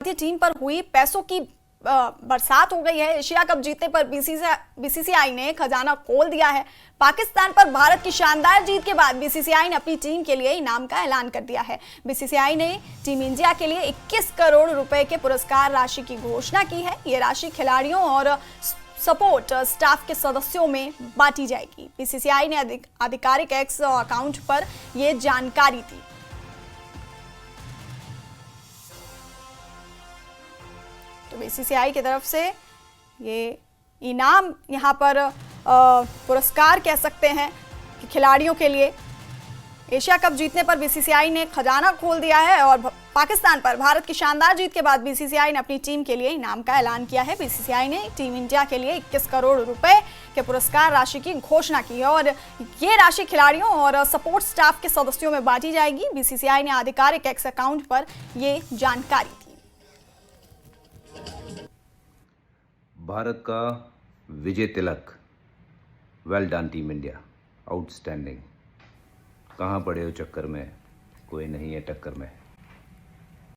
Team पर हुई पैसों की बरसात हो गई है। एशिया कप जीतने पर बीसीसीआई ने खजाना खोल दिया है। पाकिस्तान पर भारत की शानदार जीत के बाद बीसीसीआई ने अपनी टीम के लिए इनाम का ऐलान कर दिया है। बीसीसीआई ने टीम इंडिया के लिए 21 करोड़ रुपए के पुरस्कार राशि की घोषणा की है। ये राशि खिलाड़ियों और सपोर्ट स्टाफ के सदस्यों में बांटी जाएगी। बीसीसीआई ने आधिकारिक एक्स अकाउंट पर यह जानकारी दी। तो बीसीसीआई की तरफ से ये इनाम यहाँ पर पुरस्कार कह सकते हैं कि खिलाड़ियों के लिए एशिया कप जीतने पर बीसीसीआई ने खजाना खोल दिया है और पाकिस्तान पर भारत की शानदार जीत के बाद बीसीसीआई ने अपनी टीम के लिए इनाम का ऐलान किया है। बीसीसीआई ने टीम इंडिया के लिए 21 करोड़ रुपए के पुरस्कार राशि की घोषणा की है और ये राशि खिलाड़ियों और सपोर्ट स्टाफ के सदस्यों में बांटी जाएगी। बीसीसीआई ने आधिकारिक एक्स अकाउंट पर ये जानकारी दी। भारत का विजय तिलक, well done team India, outstanding. कहाँ पड़े हो चक्कर में, कोई नहीं है टक्कर में।